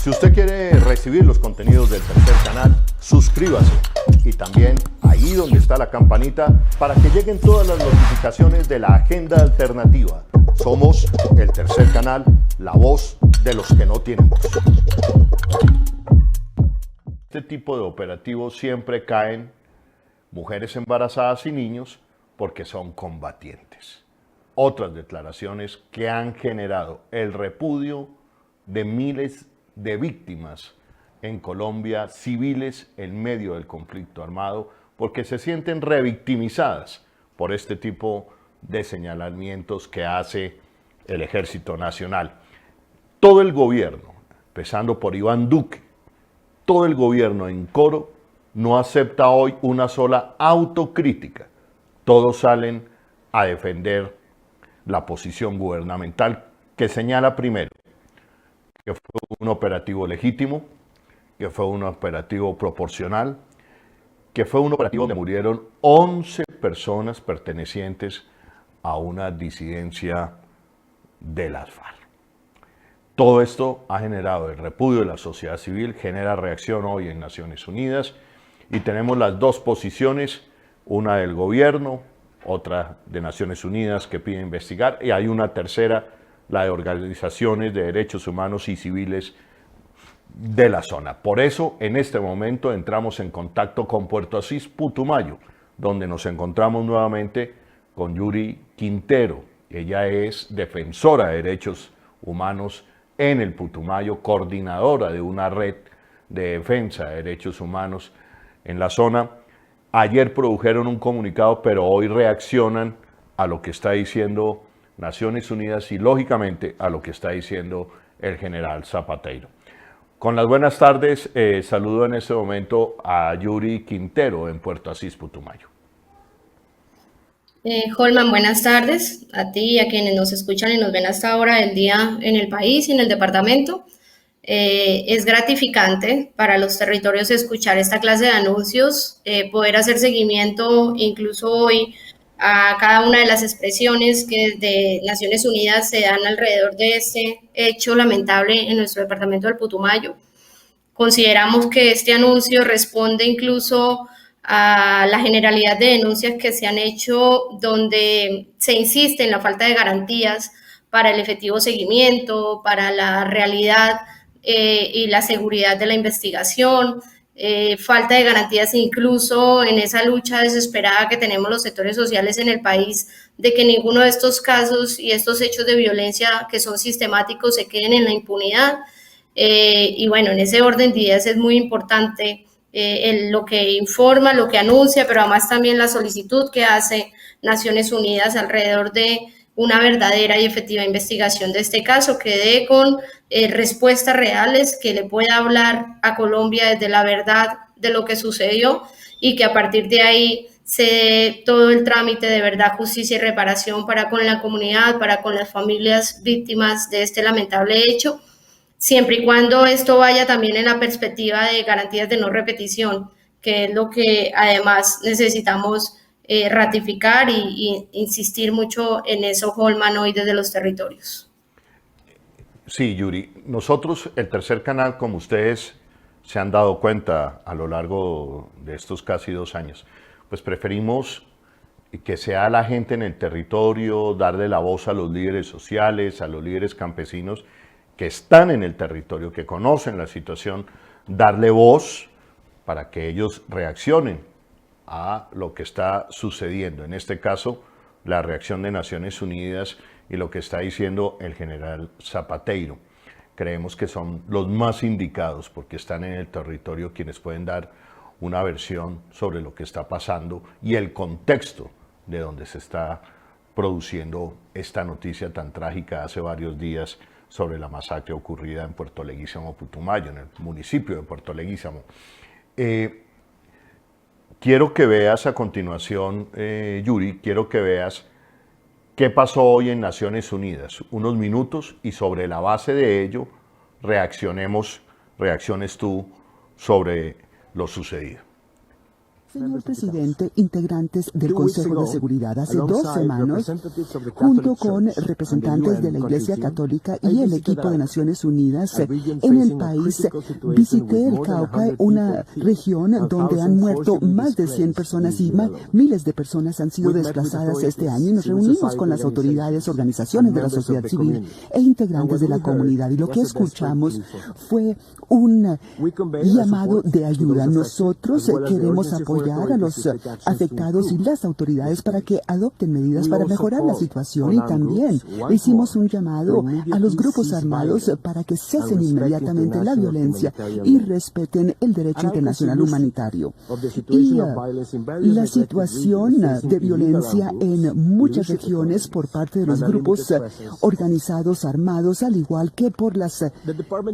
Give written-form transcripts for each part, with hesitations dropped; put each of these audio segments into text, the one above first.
Si usted quiere recibir los contenidos del Tercer Canal, suscríbase y también ahí donde está la campanita para que lleguen todas las notificaciones de la agenda alternativa. Somos el Tercer Canal, la voz de los que no tienen voz. Este tipo de operativos siempre caen mujeres embarazadas y niños porque son combatientes. Otras declaraciones que han generado el repudio de miles de víctimas en Colombia, civiles en medio del conflicto armado, porque se sienten revictimizadas por este tipo de señalamientos que hace el Ejército Nacional. Todo el gobierno, empezando por Iván Duque, todo el gobierno en coro no acepta hoy una sola autocrítica. Todos salen a defender la posición gubernamental que señala primero que fue un operativo legítimo, que fue un operativo proporcional, que fue un operativo donde murieron 11 personas pertenecientes a una disidencia de las FARC. Todo esto ha generado el repudio de la sociedad civil, genera reacción hoy en Naciones Unidas y tenemos las dos posiciones, una del gobierno, otra de Naciones Unidas que pide investigar y hay una tercera, la de organizaciones de derechos humanos y civiles de la zona. Por eso, en este momento entramos en contacto con Puerto Asís, Putumayo, donde nos encontramos nuevamente con Yuri Quintero. Ella es defensora de derechos humanos en el Putumayo, coordinadora de una red de defensa de derechos humanos en la zona. Ayer produjeron un comunicado, pero hoy reaccionan a lo que está diciendo Naciones Unidas y, lógicamente, a lo que está diciendo el general Zapateiro. Con las buenas tardes, saludo en este momento a Yuri Quintero en Puerto Asís, Putumayo. Holman, buenas tardes a ti y a quienes nos escuchan y nos ven hasta ahora del día en el país y en el departamento. Es gratificante para los territorios escuchar esta clase de anuncios, poder hacer seguimiento incluso hoy a cada una de las expresiones que desde Naciones Unidas se dan alrededor de este hecho lamentable en nuestro departamento del Putumayo. Consideramos que este anuncio responde incluso a la generalidad de denuncias que se han hecho donde se insiste en la falta de garantías para el efectivo seguimiento, para la realidad y la seguridad de la investigación, falta de garantías incluso en esa lucha desesperada que tenemos los sectores sociales en el país de que ninguno de estos casos y estos hechos de violencia que son sistemáticos se queden en la impunidad. Y bueno, en ese orden de ideas es muy importante lo que informa, lo que anuncia, pero además también la solicitud que hace Naciones Unidas alrededor de una verdadera y efectiva investigación de este caso, que dé con respuestas reales, que le pueda hablar a Colombia desde la verdad de lo que sucedió y que a partir de ahí se dé todo el trámite de verdad, justicia y reparación para con la comunidad, para con las familias víctimas de este lamentable hecho, siempre y cuando esto vaya también en la perspectiva de garantías de no repetición, que es lo que además necesitamos ratificar y insistir mucho en eso, Holman, hoy desde los territorios. Sí, Yuri, nosotros, el Tercer Canal, como ustedes se han dado cuenta a lo largo de estos casi 2 años, pues preferimos que sea la gente en el territorio, darle la voz a los líderes sociales, a los líderes campesinos que están en el territorio, que conocen la situación, darle voz para que ellos reaccionen a lo que está sucediendo. En este caso, la reacción de Naciones Unidas y lo que está diciendo el general Zapateiro. Creemos que son los más indicados porque están en el territorio quienes pueden dar una versión sobre lo que está pasando y el contexto de donde se está produciendo esta noticia tan trágica hace varios días sobre la masacre ocurrida en Puerto Leguízamo, Putumayo, en el municipio de Puerto Leguízamo. Quiero que veas a continuación, Yuri, quiero que veas qué pasó hoy en Naciones Unidas, unos minutos, y sobre la base de ello reacciones tú sobre lo sucedido. Señor presidente, integrantes del Consejo de Seguridad, hace 2 semanas, junto con representantes de la Iglesia Católica y el equipo de Naciones Unidas en el país, visité el Cauca, una región donde han muerto más de 100 personas y miles de personas han sido desplazadas este año, y nos reunimos con las autoridades, organizaciones de la sociedad civil e integrantes de la comunidad, y lo que escuchamos fue un llamado de ayuda. Nosotros queremos apoyar a los afectados y las autoridades para que adopten medidas para mejorar la situación, y también hicimos un llamado a los grupos armados para que cesen inmediatamente la violencia y respeten el derecho internacional humanitario. Y la situación de violencia en muchas regiones por parte de los grupos organizados armados, al igual que por las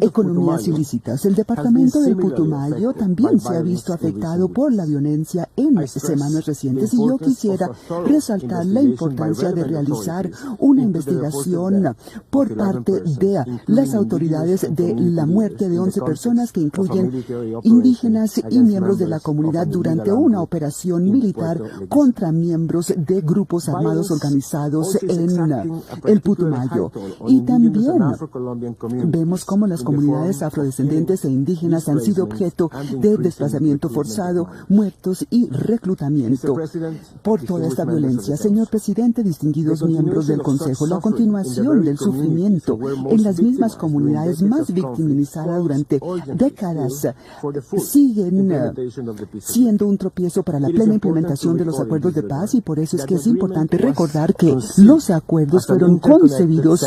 economías ilícitas. El departamento del Putumayo también se ha visto afectado por la violencia en semanas recientes, y yo quisiera resaltar la importancia de realizar una investigación por parte de las autoridades de la muerte de 11 personas, que incluyen indígenas y miembros de la comunidad, durante una operación militar contra miembros de grupos armados organizados en el Putumayo. Y también vemos cómo las comunidades afrodescendientes e indígenas han sido objeto de desplazamiento forzado, muertos y reclutamiento por toda esta violencia. Señor presidente, distinguidos miembros del Consejo, la continuación del sufrimiento en las mismas comunidades más victimizadas durante décadas siguen siendo un tropiezo para la plena implementación de los acuerdos de paz, y por eso es que es importante recordar que los acuerdos fueron concebidos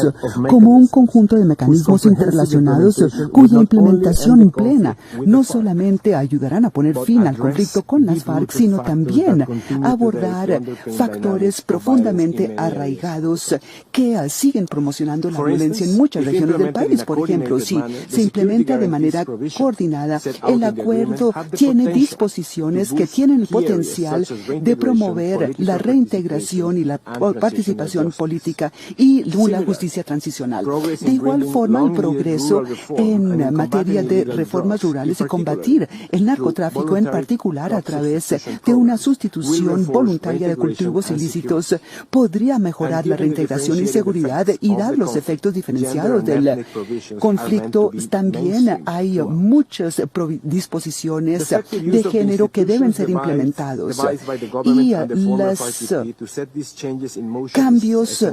como un conjunto de mecanismos interrelacionados cuya implementación plena no solamente ayudarán a poner fin al conflicto con las FARC, sino también abordar factores profundamente arraigados que siguen promocionando la violencia en muchas regiones del país. Por ejemplo, si se implementa de manera coordinada, el acuerdo tiene disposiciones que tienen el potencial de promover la reintegración y la participación política y la justicia transicional. De igual forma, el progreso en materia de reformas rurales y combatir el narcotráfico, en particular a través de una sustitución voluntaria de cultivos ilícitos, podría mejorar la reintegración y seguridad y dar los efectos diferenciados del conflicto. También hay muchas disposiciones de género que deben ser implementados, y los cambios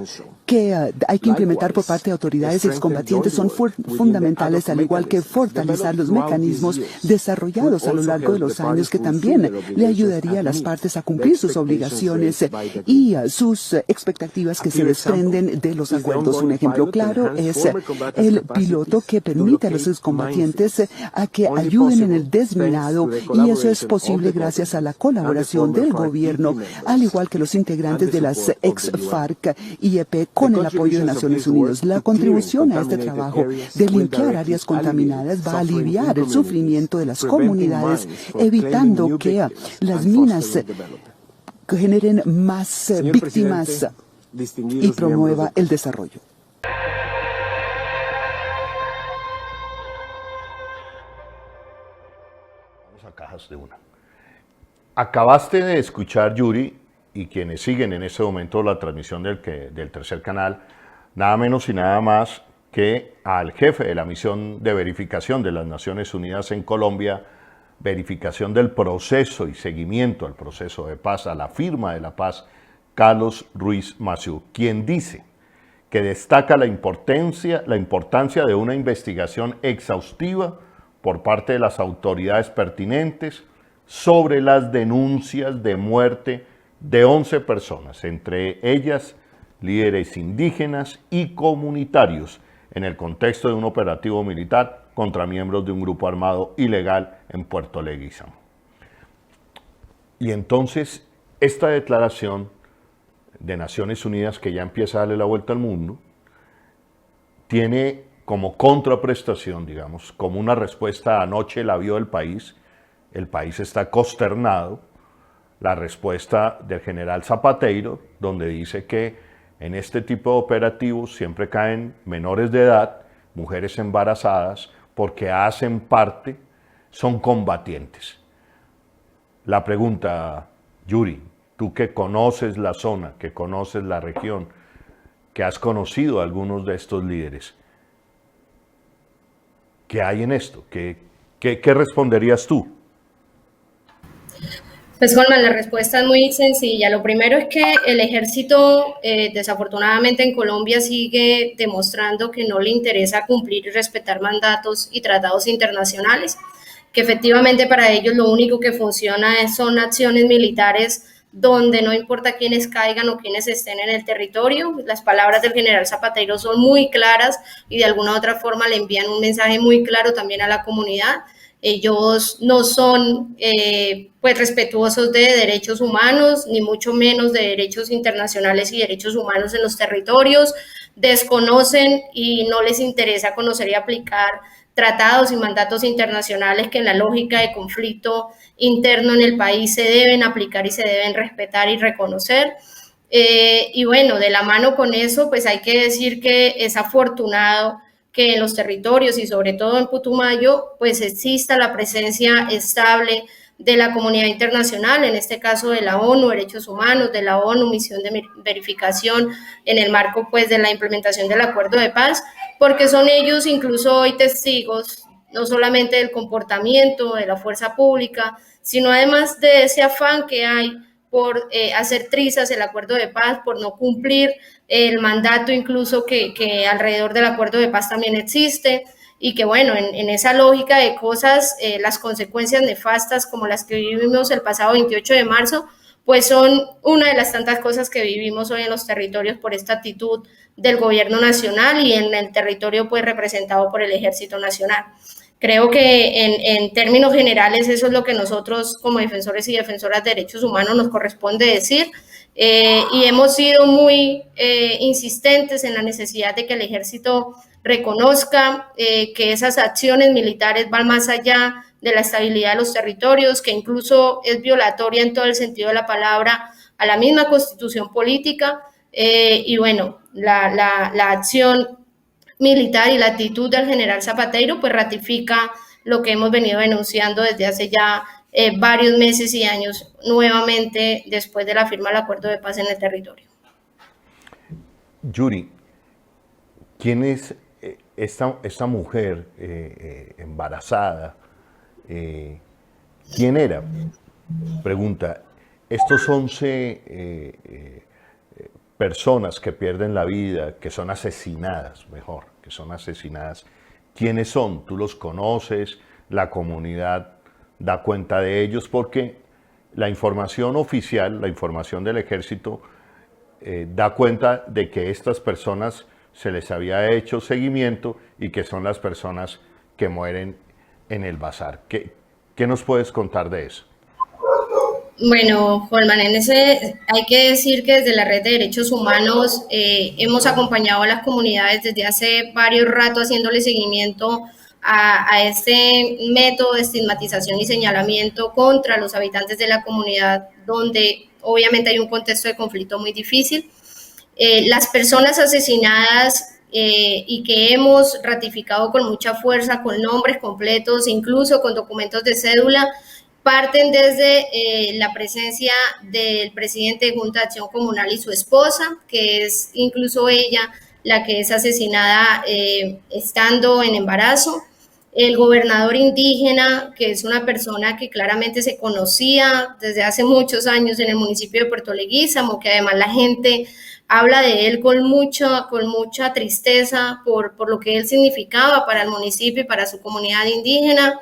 que hay que implementar por parte de autoridades excombatientes son fundamentales, al igual que fortalecer los mecanismos desarrollados a lo largo de los años, que también le ayudaría a las partes a cumplir sus obligaciones y sus expectativas que se desprenden de los acuerdos. Un ejemplo claro es el piloto que permite a los excombatientes a que ayuden en el desminado, y eso es posible gracias a la colaboración del gobierno, al igual que los integrantes de las ex-FARC y EP, con el apoyo de Naciones Unidas. La contribución a este trabajo de limpiar áreas contaminadas va a aliviar el sufrimiento de las comunidades, evitando que las minas generen más víctimas y promueva el desarrollo. Vamos a cajas de una. Acabaste de escuchar, Yuri, y quienes siguen en este momento la transmisión del tercer canal, nada menos y nada más que al jefe de la misión de verificación de las Naciones Unidas en Colombia, verificación del proceso y seguimiento al proceso de paz, a la firma de la paz, Carlos Ruiz Massieu, quien dice que destaca la importancia de una investigación exhaustiva por parte de las autoridades pertinentes sobre las denuncias de muerte de 11 personas, entre ellas líderes indígenas y comunitarios, en el contexto de un operativo militar contra miembros de un grupo armado ilegal en Puerto Leguízamo. Y entonces, esta declaración de Naciones Unidas, que ya empieza a darle la vuelta al mundo, tiene como contraprestación, digamos, como una respuesta. Anoche la vio el país está consternado, la respuesta del general Zapateiro, donde dice que en este tipo de operativos siempre caen menores de edad, mujeres embarazadas, porque hacen parte, son combatientes. La pregunta, Yuri, tú que conoces la zona, que conoces la región, que has conocido a algunos de estos líderes, ¿qué hay en esto? ¿Qué responderías tú? Pues, Holman, la respuesta es muy sencilla. Lo primero es que el ejército, desafortunadamente en Colombia, sigue demostrando que no le interesa cumplir y respetar mandatos y tratados internacionales, que efectivamente para ellos lo único que funciona son acciones militares donde no importa quiénes caigan o quiénes estén en el territorio. Las palabras del general Zapatero son muy claras y de alguna u otra forma le envían un mensaje muy claro también a la comunidad. Ellos no son pues respetuosos de derechos humanos, ni mucho menos de derechos internacionales y derechos humanos en los territorios, desconocen y no les interesa conocer y aplicar tratados y mandatos internacionales que en la lógica de conflicto interno en el país se deben aplicar y se deben respetar y reconocer. Y bueno, de la mano con eso, pues hay que decir que es afortunado que en los territorios y sobre todo en Putumayo, pues exista la presencia estable de la comunidad internacional, en este caso de la ONU, Derechos Humanos, de la ONU, Misión de Verificación, en el marco pues de la implementación del Acuerdo de Paz, porque son ellos incluso hoy testigos no solamente del comportamiento de la fuerza pública, sino además de ese afán que hay por hacer trizas el acuerdo de paz, por no cumplir el mandato incluso que alrededor del acuerdo de paz también existe, y que bueno, en esa lógica de cosas, las consecuencias nefastas como las que vivimos el pasado 28 de marzo, pues son una de las tantas cosas que vivimos hoy en los territorios por esta actitud del gobierno nacional y en el territorio pues representado por el Ejército Nacional. Creo que en términos generales eso es lo que nosotros como defensores y defensoras de derechos humanos nos corresponde decir, y hemos sido muy insistentes en la necesidad de que el ejército reconozca que esas acciones militares van más allá de la estabilidad de los territorios, que incluso es violatoria en todo el sentido de la palabra a la misma constitución política, y bueno, la acción militar y la actitud del general Zapatero pues ratifica lo que hemos venido denunciando desde hace ya varios meses y años, nuevamente después de la firma del acuerdo de paz en el territorio. Yuri, ¿quién es esta mujer embarazada? ¿Quién era? Pregunta, estos 11 personas que pierden la vida, que son asesinadas, mejor, que son asesinadas, ¿quiénes son? ¿Tú los conoces? ¿La comunidad da cuenta de ellos? Porque la información oficial, la información del ejército, da cuenta de que estas personas se les había hecho seguimiento y que son las personas que mueren en el bazar. ¿Qué nos puedes contar de eso? Bueno, Holman, hay que decir que desde la Red de Derechos Humanos hemos acompañado a las comunidades desde hace varios rato haciéndole seguimiento a este método de estigmatización y señalamiento contra los habitantes de la comunidad, donde obviamente hay un contexto de conflicto muy difícil. Las personas asesinadas y que hemos ratificado con mucha fuerza, con nombres completos, incluso con documentos de cédula, parten desde la presencia del presidente de Junta de Acción Comunal y su esposa, que es incluso ella la que es asesinada estando en embarazo, el gobernador indígena, que es una persona que claramente se conocía desde hace muchos años en el municipio de Puerto Leguízamo, que además la gente habla de él con mucha tristeza por lo que él significaba para el municipio y para su comunidad indígena.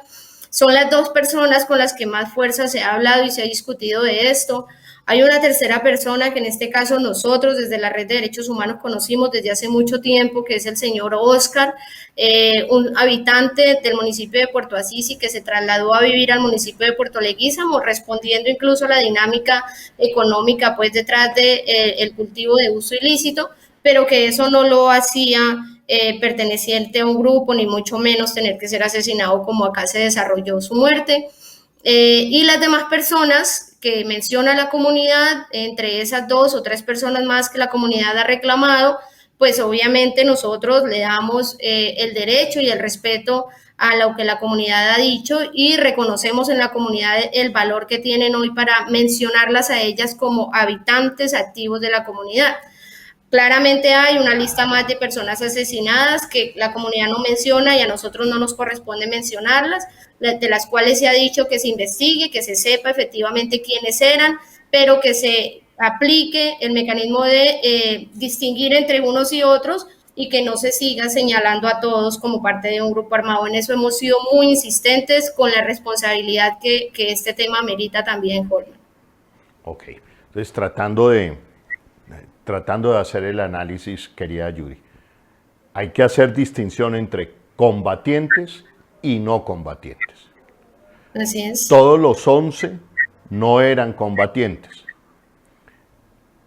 Son las dos personas con las que más fuerza se ha hablado y se ha discutido de esto. Hay una tercera persona que en este caso nosotros desde la Red de Derechos Humanos conocimos desde hace mucho tiempo, que es el señor Oscar, un habitante del municipio de Puerto Asís y que se trasladó a vivir al municipio de Puerto Leguízamo, respondiendo incluso a la dinámica económica pues detrás de el cultivo de uso ilícito, pero que eso no lo hacía perteneciente a un grupo, ni mucho menos tener que ser asesinado como acá se desarrolló su muerte. Y las demás personas que menciona la comunidad, entre esas 2 o 3 personas más que la comunidad ha reclamado, pues obviamente nosotros le damos el derecho y el respeto a lo que la comunidad ha dicho y reconocemos en la comunidad el valor que tienen hoy para mencionarlas a ellas como habitantes activos de la comunidad. Claramente hay una lista más de personas asesinadas que la comunidad no menciona y a nosotros no nos corresponde mencionarlas, de las cuales se ha dicho que se investigue, que se sepa efectivamente quiénes eran, pero que se aplique el mecanismo de distinguir entre unos y otros y que no se siga señalando a todos como parte de un grupo armado. En eso hemos sido muy insistentes con la responsabilidad que este tema merita también, Holman. Ok, entonces tratando de hacer el análisis, querida Yuri, hay que hacer distinción entre combatientes y no combatientes. Así es. Todos los 11 no eran combatientes.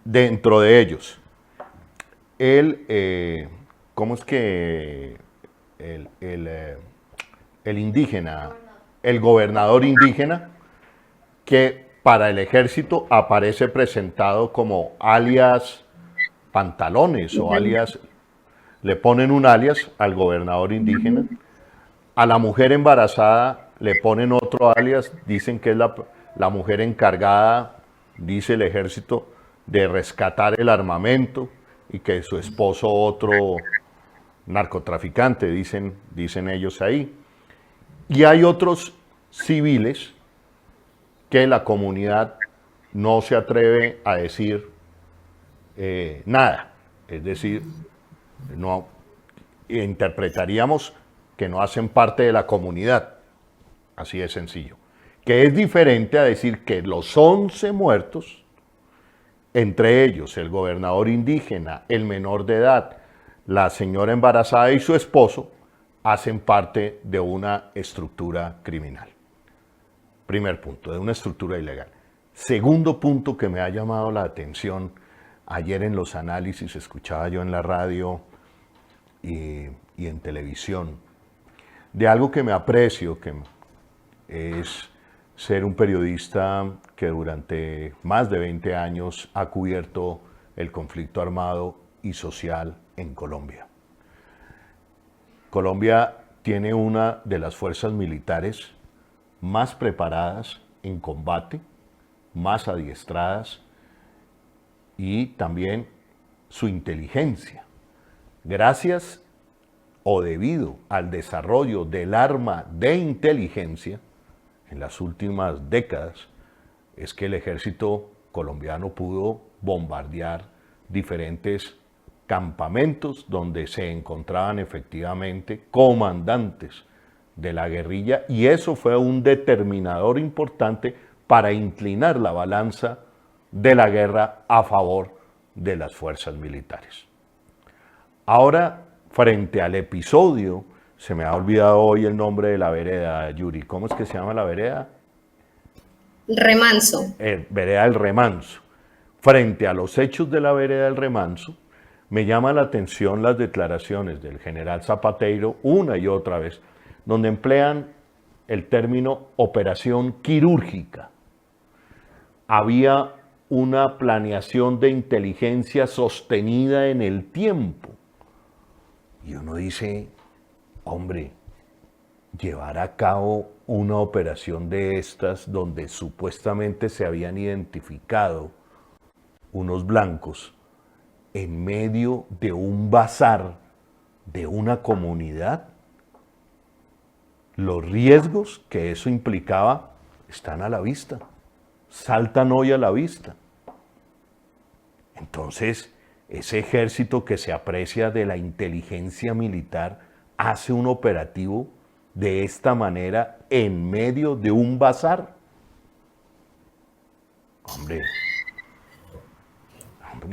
Dentro de ellos, ¿cómo es que el indígena, el gobernador indígena, que para el ejército aparece presentado como alias Pantalones o alias, le ponen un alias al gobernador indígena, a la mujer embarazada le ponen otro alias, dicen que es la mujer encargada, dice el ejército, de rescatar el armamento y que su esposo otro narcotraficante, dicen ellos ahí. Y hay otros civiles que la comunidad no se atreve a decir nada, es decir, no interpretaríamos que no hacen parte de la comunidad, así de sencillo, que es diferente a decir que los 11 muertos, entre ellos el gobernador indígena, el menor de edad, la señora embarazada y su esposo, hacen parte de una estructura criminal. Primer punto, de una estructura ilegal. Segundo punto que me ha llamado la atención, ayer en los análisis escuchaba yo en la radio y en televisión, de algo que me aprecio, que es ser un periodista que durante más de 20 años ha cubierto el conflicto armado y social en Colombia. Colombia tiene una de las fuerzas militares más preparadas en combate, más adiestradas, y también su inteligencia. Gracias o debido al desarrollo del arma de inteligencia en las últimas décadas, es que el ejército colombiano pudo bombardear diferentes campamentos donde se encontraban efectivamente comandantes de la guerrilla, y eso fue un determinador importante para inclinar la balanza de la guerra a favor de las fuerzas militares. Ahora, frente al episodio, se me ha olvidado hoy el nombre de la vereda, Yuri. ¿Cómo es que se llama la vereda? Remanso. Vereda del Remanso. Frente a los hechos de la vereda del Remanso, me llama la atención las declaraciones del general Zapateiro una y otra vez, donde emplean el término operación quirúrgica. Había una planeación de inteligencia sostenida en el tiempo. Y uno dice, hombre, llevar a cabo una operación de estas donde supuestamente se habían identificado unos blancos en medio de un bazar de una comunidad, los riesgos que eso implicaba están a la vista, saltan hoy a la vista. Entonces, ese ejército que se aprecia de la inteligencia militar hace un operativo de esta manera en medio de un bazar. Hombre.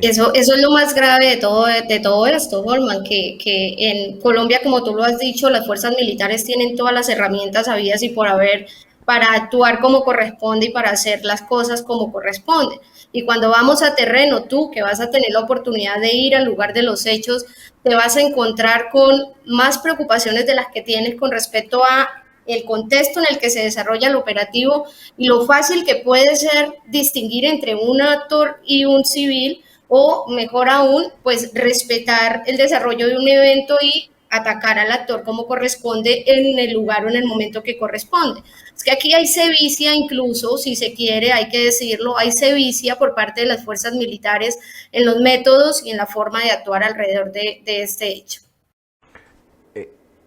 Eso es lo más grave de todo esto, Holman, que en Colombia, como tú lo has dicho, las fuerzas militares tienen todas las herramientas habidas y por haber para actuar como corresponde y para hacer las cosas como corresponde. Y cuando vamos a terreno, tú que vas a tener la oportunidad de ir al lugar de los hechos, te vas a encontrar con más preocupaciones de las que tienes con respecto a el contexto en el que se desarrolla el operativo y lo fácil que puede ser distinguir entre un actor y un civil, o mejor aún, pues respetar el desarrollo de un evento y atacar al actor como corresponde en el lugar o en el momento que corresponde. Es que aquí hay sevicia, incluso, si se quiere, hay que decirlo, hay sevicia por parte de las fuerzas militares en los métodos y en la forma de actuar alrededor de este hecho.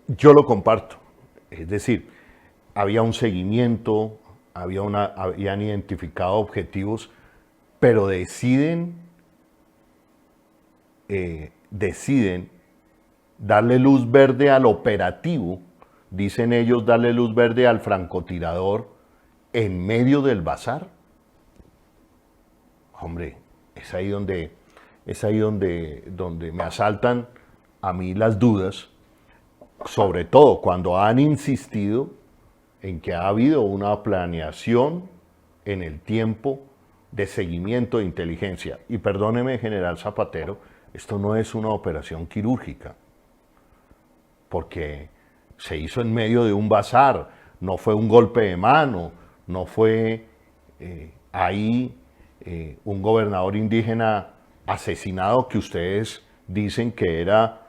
Yo lo comparto, es decir, había un seguimiento, habían identificado objetivos, pero deciden darle luz verde al operativo, dicen ellos, darle luz verde al francotirador en medio del bazar. Hombre, es ahí donde me asaltan a mí las dudas, sobre todo cuando han insistido en que ha habido una planeación en el tiempo de seguimiento de inteligencia. Y perdóneme, general Zapatero, esto no es una operación quirúrgica, porque se hizo en medio de un bazar, no fue un golpe de mano, no fue un gobernador indígena asesinado que ustedes dicen que era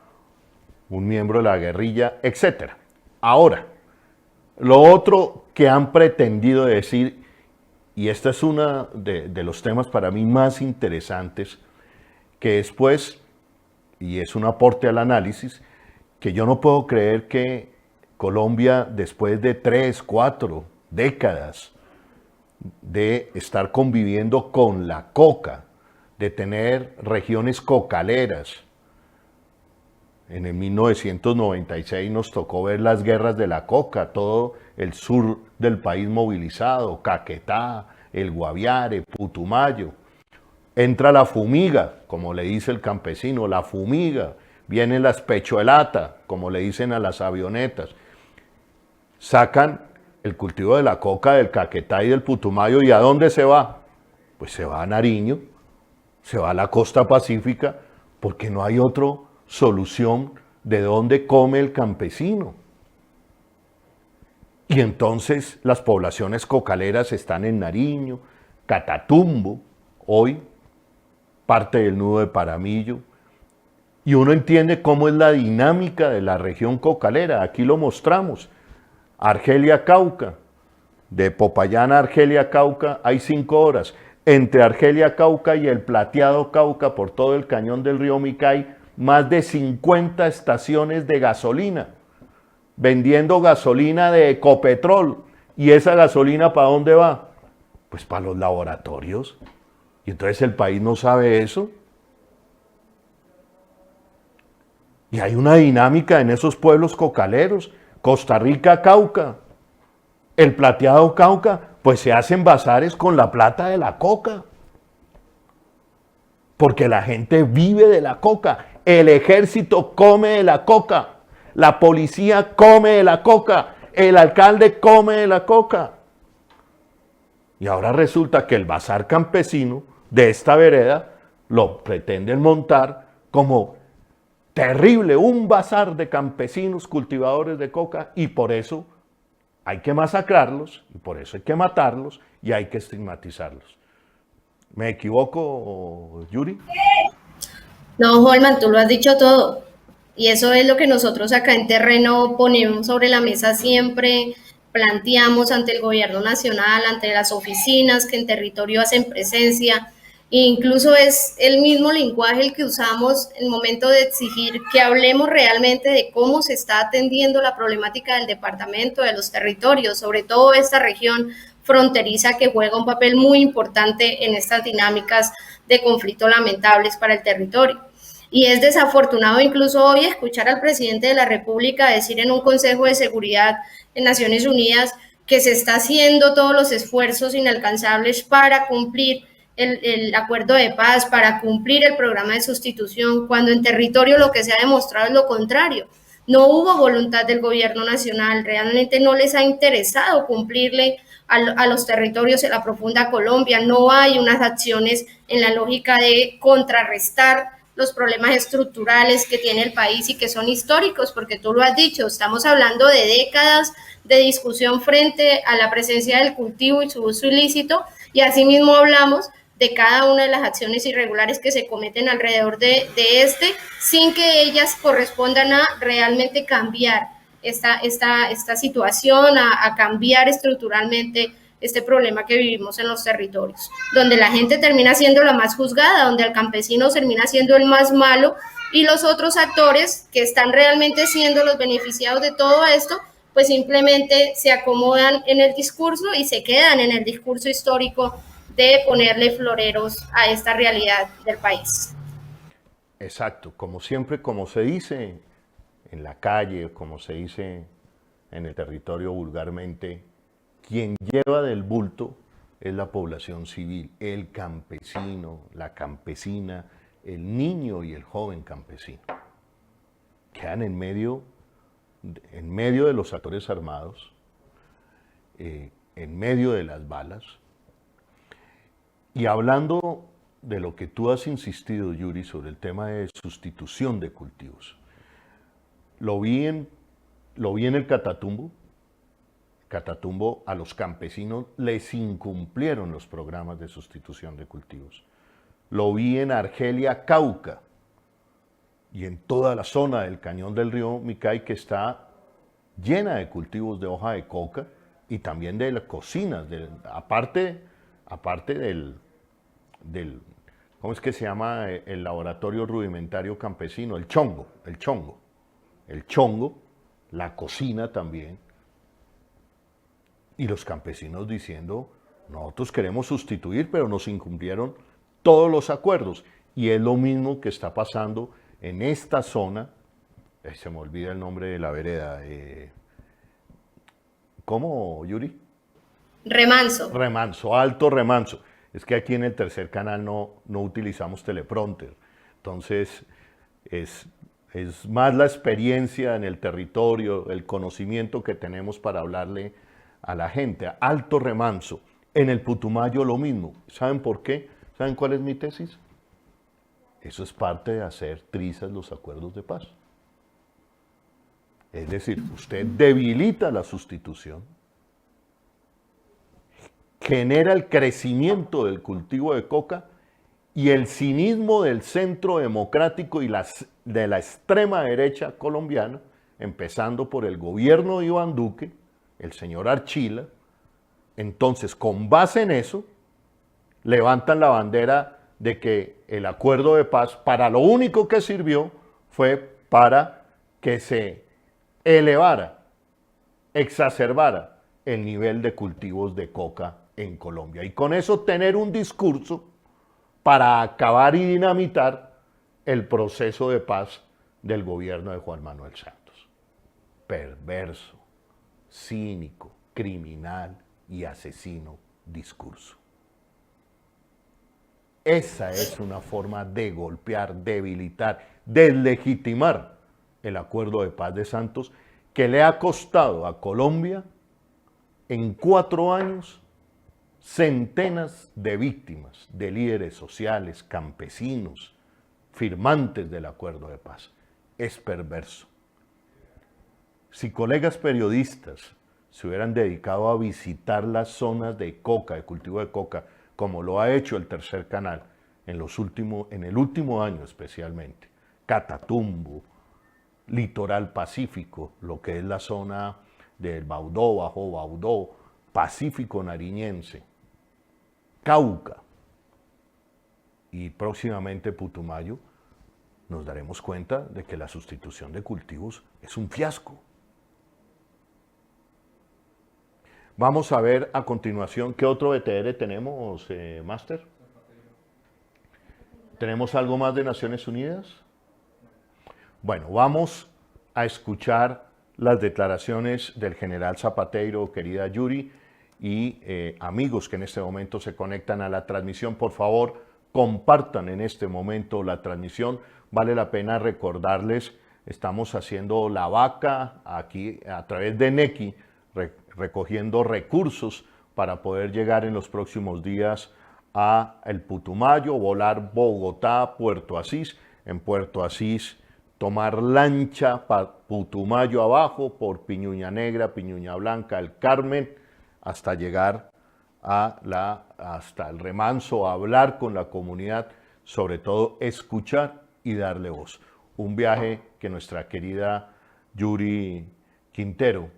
un miembro de la guerrilla, etc. Ahora, lo otro que han pretendido decir, y este es uno de los temas para mí más interesantes, que después, y es un aporte al análisis, que yo no puedo creer que Colombia, después de 3, 4 décadas de estar conviviendo con la coca, de tener regiones cocaleras, en el 1996 nos tocó ver las guerras de la coca, todo el sur del país movilizado, Caquetá, el Guaviare, Putumayo. Entra la fumiga, como le dice el campesino, la fumiga. Vienen las pechuelata, como le dicen a las avionetas. Sacan el cultivo de la coca, del Caquetá y del Putumayo, ¿y a dónde se va? Pues se va a Nariño, se va a la costa pacífica, porque no hay otra solución de dónde come el campesino. Y entonces las poblaciones cocaleras están en Nariño, Catatumbo, hoy parte del nudo de Paramillo, y uno entiende cómo es la dinámica de la región cocalera. Aquí lo mostramos. Argelia, Cauca, de Popayán a Argelia, Cauca, hay 5 horas. Entre Argelia, Cauca y el Plateado, Cauca, por todo el cañón del río Micay, más de 50 estaciones de gasolina, vendiendo gasolina de Ecopetrol. ¿Y esa gasolina para dónde va? Pues para los laboratorios. Y entonces el país no sabe eso. Y hay una dinámica en esos pueblos cocaleros. Costa Rica, Cauca, el Plateado, Cauca, pues se hacen bazares con la plata de la coca. Porque la gente vive de la coca. El ejército come de la coca. La policía come de la coca. El alcalde come de la coca. Y ahora resulta que el bazar campesino de esta vereda lo pretenden montar como terrible, un bazar de campesinos cultivadores de coca, y por eso hay que masacrarlos, y por eso hay que matarlos, y hay que estigmatizarlos. ¿Me equivoco, Yuri? No, Holman, tú lo has dicho todo. Y eso es lo que nosotros acá en terreno ponemos sobre la mesa siempre, planteamos ante el gobierno nacional, ante las oficinas que en territorio hacen presencia. E incluso es el mismo lenguaje el que usamos en el momento de exigir que hablemos realmente de cómo se está atendiendo la problemática del departamento, de los territorios, sobre todo esta región fronteriza que juega un papel muy importante en estas dinámicas de conflicto lamentables para el territorio. Y es desafortunado incluso hoy escuchar al presidente de la República decir en un Consejo de Seguridad en Naciones Unidas que se está haciendo todos los esfuerzos inalcanzables para cumplir el acuerdo de paz, para cumplir el programa de sustitución, cuando en territorio lo que se ha demostrado es lo contrario. No hubo voluntad del gobierno nacional, realmente no les ha interesado cumplirle a los territorios en la profunda Colombia, no hay unas acciones en la lógica de contrarrestar los problemas estructurales que tiene el país y que son históricos, porque tú lo has dicho, estamos hablando de décadas de discusión frente a la presencia del cultivo y su uso ilícito, y asimismo hablamos de cada una de las acciones irregulares que se cometen alrededor de este, sin que ellas correspondan a realmente cambiar esta situación, a cambiar estructuralmente este problema que vivimos en los territorios, donde la gente termina siendo la más juzgada, donde el campesino termina siendo el más malo y los otros actores que están realmente siendo los beneficiados de todo esto, pues simplemente se acomodan en el discurso y se quedan en el discurso histórico de ponerle floreros a esta realidad del país. Exacto, como siempre, como se dice en la calle, como se dice en el territorio vulgarmente, quien lleva del bulto es la población civil, el campesino, la campesina, el niño y el joven campesino. Quedan en medio de los actores armados, en medio de las balas. Y hablando de lo que tú has insistido, Yuri, sobre el tema de sustitución de cultivos, lo vi en el Catatumbo. Catatumbo, a los campesinos les incumplieron los programas de sustitución de cultivos. Lo vi en Argelia, Cauca, y en toda la zona del cañón del río Micay, que está llena de cultivos de hoja de coca y también de las cocinas, aparte del, ¿cómo es que se llama el laboratorio rudimentario campesino? El chongo, la cocina también. Y los campesinos diciendo, nosotros queremos sustituir, pero nos incumplieron todos los acuerdos. Y es lo mismo que está pasando en esta zona. Se me olvida el nombre de la vereda. ¿Cómo, Yuri? Remanso. Remanso, Alto Remanso. Es que aquí en el tercer canal no utilizamos teleprompter. Entonces, es más la experiencia en el territorio, el conocimiento que tenemos para hablarle a la gente. Alto Remanso. En el Putumayo lo mismo. ¿Saben por qué? ¿Saben cuál es mi tesis? Eso es parte de hacer trizas los acuerdos de paz. Es decir, usted debilita la sustitución, genera el crecimiento del cultivo de coca y el cinismo del centro democrático y de la extrema derecha colombiana, empezando por el gobierno de Iván Duque, el señor Archila. Entonces, con base en eso, levantan la bandera de que el acuerdo de paz, para lo único que sirvió, fue para que se elevara, exacerbara el nivel de cultivos de coca en Colombia. Y con eso tener un discurso para acabar y dinamitar el proceso de paz del gobierno de Juan Manuel Santos. Perverso, cínico, criminal y asesino discurso. Esa es una forma de golpear, debilitar, deslegitimar el acuerdo de paz de Santos, que le ha costado a Colombia en 4 años centenas de víctimas, de líderes sociales, campesinos, firmantes del acuerdo de paz. Es perverso. Si colegas periodistas se hubieran dedicado a visitar las zonas de coca, de cultivo de coca, como lo ha hecho el tercer canal en el último año especialmente, Catatumbo, Litoral Pacífico, lo que es la zona del Baudó, Bajo Baudó, Pacífico Nariñense, Cauca y próximamente Putumayo, nos daremos cuenta de que la sustitución de cultivos es un fiasco. Vamos a ver a continuación qué otro BTR tenemos, Máster. ¿Tenemos algo más de Naciones Unidas? Bueno, vamos a escuchar las declaraciones del general Zapateiro, querida Yuri, y amigos que en este momento se conectan a la transmisión. Por favor, compartan en este momento la transmisión. Vale la pena recordarles, estamos haciendo la vaca aquí a través de Nequi, recogiendo recursos para poder llegar en los próximos días a el Putumayo, volar Bogotá, Puerto Asís, en Puerto Asís tomar lancha para Putumayo abajo por Piñuña Negra, Piñuña Blanca, El Carmen, hasta llegar hasta el remanso, a hablar con la comunidad, sobre todo escuchar y darle voz. Un viaje que nuestra querida Yuri Quintero,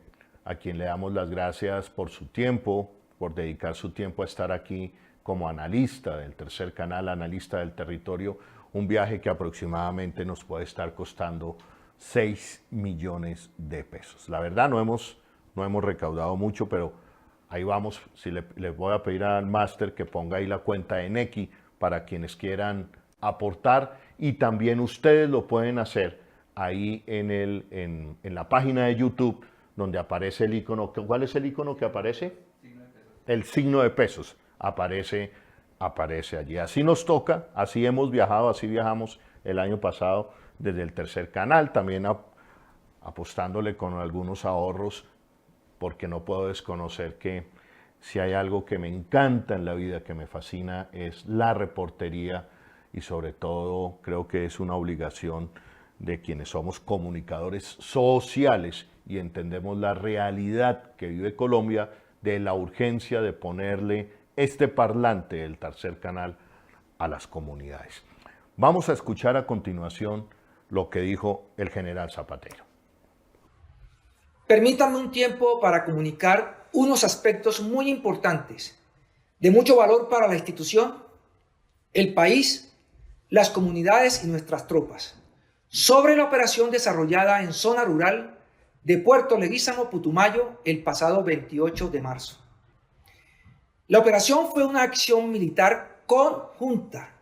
a quien le damos las gracias por su tiempo, por dedicar su tiempo a estar aquí como analista del Tercer Canal, analista del territorio, un viaje que aproximadamente nos puede estar costando 6 millones de pesos. La verdad no hemos recaudado mucho, pero ahí vamos. Si les voy a pedir al máster que ponga ahí la cuenta de Nequi para quienes quieran aportar, y también ustedes lo pueden hacer ahí en la página de YouTube, donde aparece el icono. ¿Cuál es el icono que aparece? El signo de pesos. Aparece allí. Así nos toca, así hemos viajado, así viajamos el año pasado desde el Tercer Canal, también apostándole con algunos ahorros, porque no puedo desconocer que si hay algo que me encanta en la vida, que me fascina, es la reportería, y sobre todo creo que es una obligación de quienes somos comunicadores sociales y entendemos la realidad que vive Colombia, de la urgencia de ponerle este parlante del Tercer Canal a las comunidades. Vamos a escuchar a continuación lo que dijo el general Zapatero. Permítanme un tiempo para comunicar unos aspectos muy importantes, de mucho valor para la institución, el país, las comunidades y nuestras tropas, sobre la operación desarrollada en zona rural de Puerto Leguízamo, Putumayo, el pasado 28 de marzo. La operación fue una acción militar conjunta,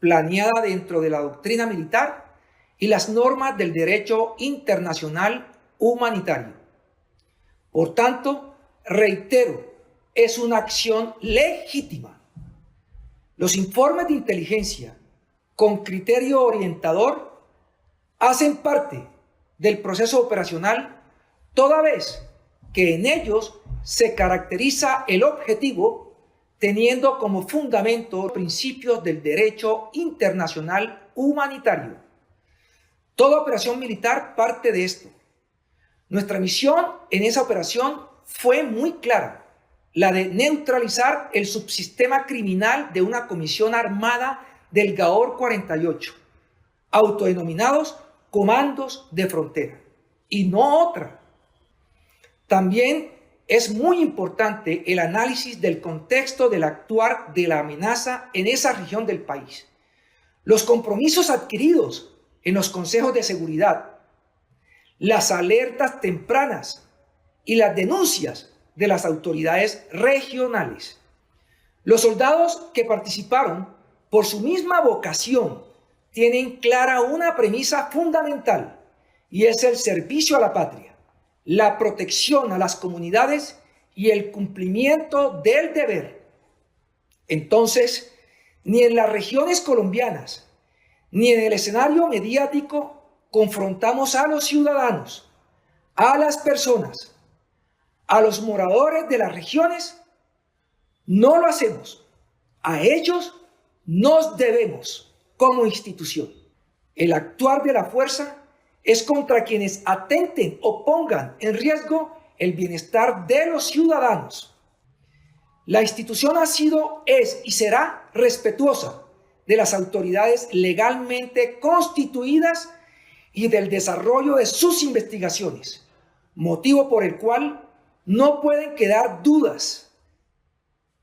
planeada dentro de la doctrina militar y las normas del derecho internacional humanitario. Por tanto, reitero, es una acción legítima. Los informes de inteligencia con criterio orientador hacen parte del proceso operacional, toda vez que en ellos se caracteriza el objetivo teniendo como fundamento los principios del derecho internacional humanitario. Toda operación militar parte de esto. Nuestra misión en esa operación fue muy clara, la de neutralizar el subsistema criminal de una comisión armada del GAOR 48, autodenominados Comandos de Frontera, y no otra. También es muy importante el análisis del contexto del actuar de la amenaza en esa región del país, los compromisos adquiridos en los consejos de seguridad, las alertas tempranas y las denuncias de las autoridades regionales. Los soldados que participaron, por su misma vocación, tienen clara una premisa fundamental, y es el servicio a la patria, la protección a las comunidades y el cumplimiento del deber. Entonces, ni en las regiones colombianas, ni en el escenario mediático confrontamos a los ciudadanos, a las personas, a los moradores de las regiones. No lo hacemos. A ellos nos debemos como institución. El actuar de la fuerza es contra quienes atenten o pongan en riesgo el bienestar de los ciudadanos. La institución ha sido, es y será respetuosa de las autoridades legalmente constituidas y del desarrollo de sus investigaciones, motivo por el cual no pueden quedar dudas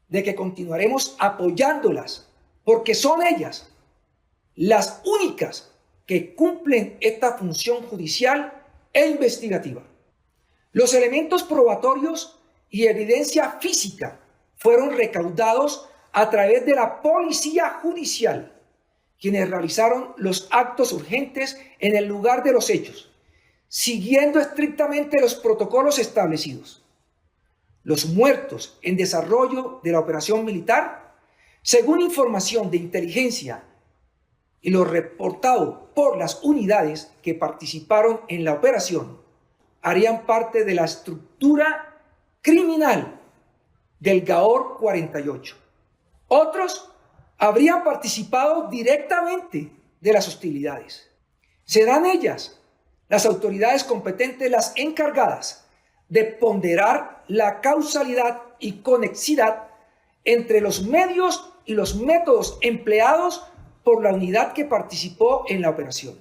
de que continuaremos apoyándolas, porque son ellas las únicas que cumplen esta función judicial e investigativa. Los elementos probatorios y evidencia física fueron recaudados a través de la Policía Judicial, quienes realizaron los actos urgentes en el lugar de los hechos, siguiendo estrictamente los protocolos establecidos. Los muertos en desarrollo de la operación militar, según información de inteligencia y lo reportado por las unidades que participaron en la operación, harían parte de la estructura criminal del GAOR 48. Otros habrían participado directamente de las hostilidades. Serán ellas, las autoridades competentes, las encargadas de ponderar la causalidad y conexidad entre los medios y los métodos empleados por la unidad que participó en la operación,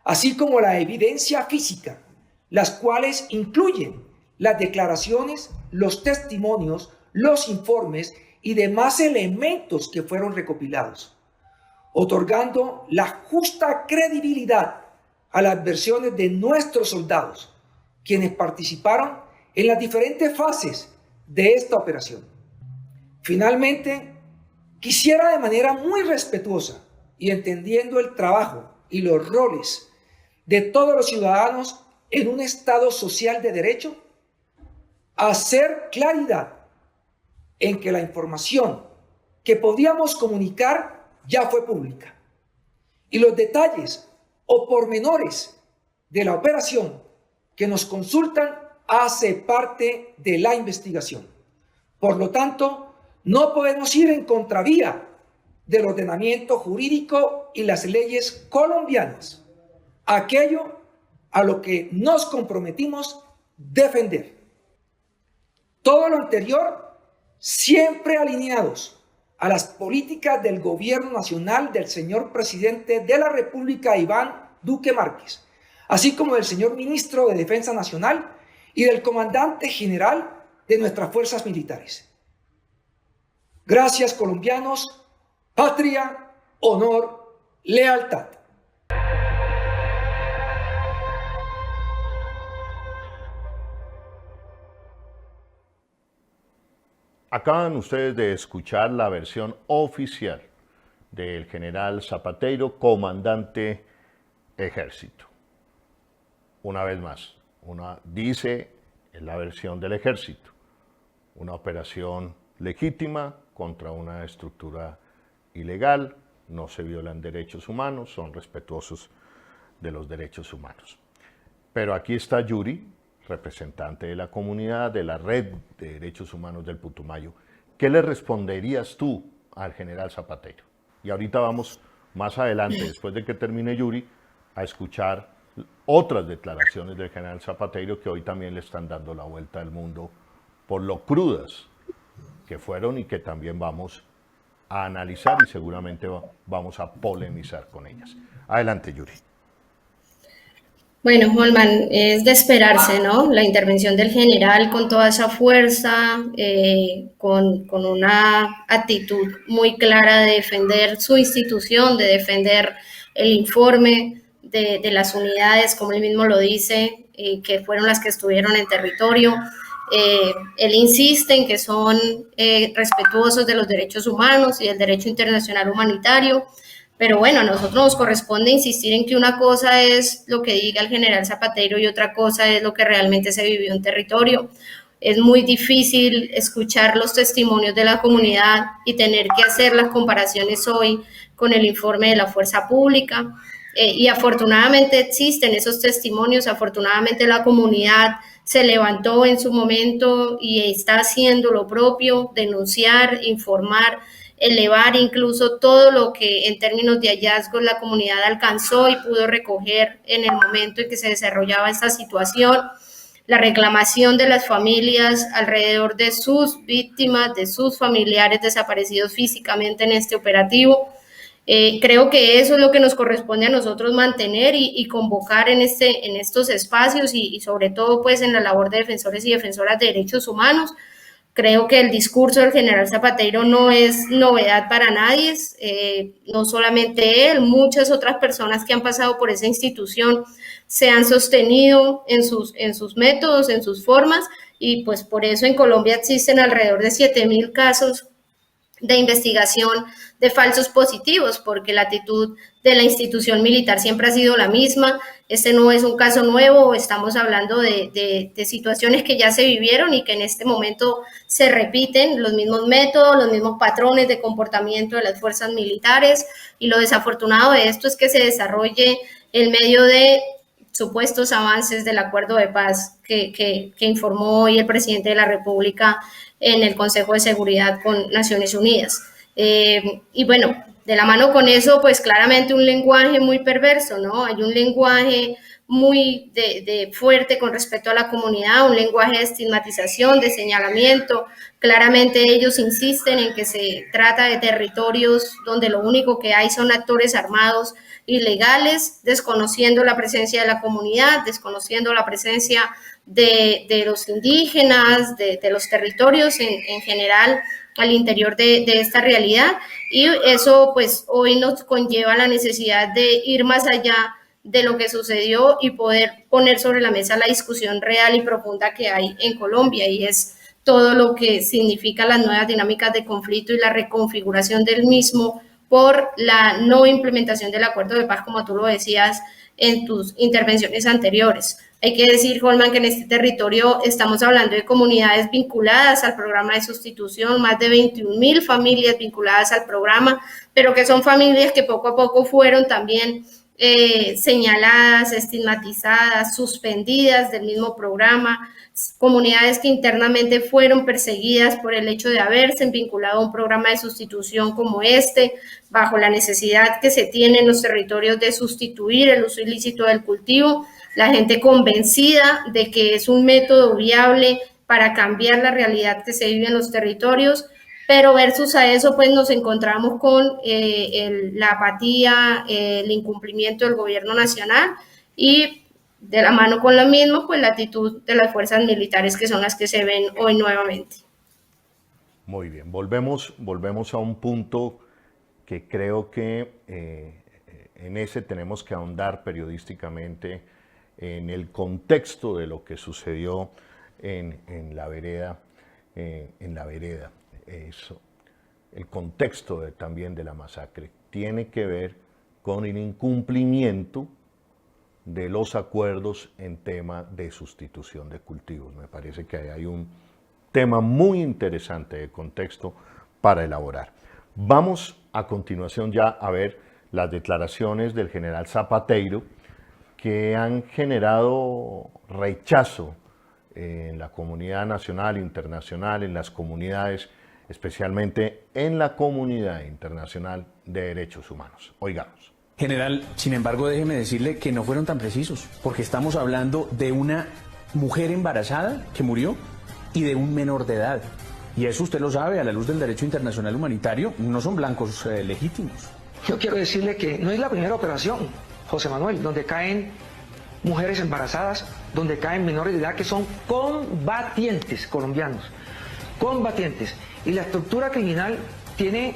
así como la evidencia física, las cuales incluyen las declaraciones, los testimonios, los informes y demás elementos que fueron recopilados, otorgando la justa credibilidad a las versiones de nuestros soldados, quienes participaron en las diferentes fases de esta operación. Finalmente, quisiera de manera muy respetuosa y entendiendo el trabajo y los roles de todos los ciudadanos en un Estado social de derecho, hacer claridad en que la información que podíamos comunicar ya fue pública y los detalles o pormenores de la operación que nos consultan hace parte de la investigación. Por lo tanto, no podemos ir en contravía del ordenamiento jurídico y las leyes colombianas, aquello a lo que nos comprometimos defender. Todo lo anterior siempre alineados a las políticas del Gobierno Nacional del señor Presidente de la República, Iván Duque Márquez, así como del señor Ministro de Defensa Nacional y del Comandante General de nuestras fuerzas militares. Gracias, colombianos, patria, honor, lealtad. Acaban ustedes de escuchar la versión oficial del general Zapateiro, comandante ejército. Una vez más, dice en la versión del ejército, una operación legítima contra una estructura ilegal, no se violan derechos humanos, son respetuosos de los derechos humanos. Pero aquí está Yuri, representante de la comunidad, de la Red de Derechos Humanos del Putumayo. ¿Qué le responderías tú al general Zapateiro? Y ahorita vamos más adelante, después de que termine Yuri, a escuchar otras declaraciones del general Zapateiro que hoy también le están dando la vuelta al mundo por lo crudas que fueron y que también vamos a analizar y seguramente vamos a polemizar con ellas. Adelante, Yuri. Bueno, Holman, es de esperarse, ¿no? La intervención del general con toda esa fuerza, con una actitud muy clara de defender su institución, de defender el informe de las unidades, como él mismo lo dice, que fueron las que estuvieron en territorio. Él insiste en que son respetuosos de los derechos humanos y del derecho internacional humanitario. Pero bueno, a nosotros nos corresponde insistir en que una cosa es lo que diga el general Zapateiro y otra cosa es lo que realmente se vivió en territorio. Es muy difícil escuchar los testimonios de la comunidad y tener que hacer las comparaciones hoy con el informe de la fuerza pública. Y afortunadamente existen esos testimonios, afortunadamente la comunidad se levantó en su momento y está haciendo lo propio, denunciar, informar, elevar incluso todo lo que en términos de hallazgos la comunidad alcanzó y pudo recoger en el momento en que se desarrollaba esta situación, la reclamación de las familias alrededor de sus víctimas, de sus familiares desaparecidos físicamente en este operativo. Creo que eso es lo que nos corresponde a nosotros mantener y convocar en estos espacios y sobre todo pues en la labor de defensores y defensoras de derechos humanos. Creo que el discurso del general Zapateiro no es novedad para nadie, no solamente él, muchas otras personas que han pasado por esa institución se han sostenido en sus métodos, en sus formas, y pues por eso en Colombia existen alrededor de 7.000 casos de investigación de falsos positivos, porque la actitud de la institución militar siempre ha sido la misma. Este no es un caso nuevo, estamos hablando de situaciones que ya se vivieron y que en este momento se repiten, los mismos métodos, los mismos patrones de comportamiento de las fuerzas militares, y lo desafortunado de esto es que se desarrolle en medio de supuestos avances del acuerdo de paz que informó hoy el presidente de la República en el Consejo de Seguridad con Naciones Unidas. Y bueno, de la mano con eso, pues claramente un lenguaje muy perverso, ¿no? Hay un lenguaje muy fuerte con respecto a la comunidad, un lenguaje de estigmatización, de señalamiento. Claramente ellos insisten en que se trata de territorios donde lo único que hay son actores armados ilegales, desconociendo la presencia de la comunidad, desconociendo la presencia de los indígenas, de los territorios en general al interior de esta realidad, y eso pues hoy nos conlleva la necesidad de ir más allá de lo que sucedió y poder poner sobre la mesa la discusión real y profunda que hay en Colombia, y es todo lo que significa las nuevas dinámicas de conflicto y la reconfiguración del mismo por la no implementación del acuerdo de paz, como tú lo decías en tus intervenciones anteriores. Hay que decir, Holman, que en este territorio estamos hablando de comunidades vinculadas al programa de sustitución, más de 21.000 familias vinculadas al programa, pero que son familias que poco a poco fueron también señaladas, estigmatizadas, suspendidas del mismo programa, comunidades que internamente fueron perseguidas por el hecho de haberse vinculado a un programa de sustitución como este, bajo la necesidad que se tiene en los territorios de sustituir el uso ilícito del cultivo, la gente convencida de que es un método viable para cambiar la realidad que se vive en los territorios, pero versus a eso pues nos encontramos con la apatía, el incumplimiento del gobierno nacional y de la mano con lo mismo pues la actitud de las fuerzas militares, que son las que se ven hoy nuevamente. Muy bien, volvemos a un punto que creo que en ese tenemos que ahondar periodísticamente en el contexto de lo que sucedió en la vereda. Eso, el contexto también de la masacre tiene que ver con el incumplimiento de los acuerdos en tema de sustitución de cultivos. Me parece que hay un tema muy interesante de contexto para elaborar. Vamos a continuación ya a ver las declaraciones del general Zapateiro, que han generado rechazo en la comunidad nacional e internacional, en las comunidades, especialmente en la comunidad internacional de derechos humanos. Oigamos. General, sin embargo, déjeme decirle que no fueron tan precisos, porque estamos hablando de una mujer embarazada que murió y de un menor de edad. Y eso usted lo sabe, a la luz del derecho internacional humanitario, no son blancos legítimos. Yo quiero decirle que no es la primera operación, José Manuel, donde caen mujeres embarazadas, donde caen menores de edad que son combatientes colombianos, combatientes. Y la estructura criminal tiene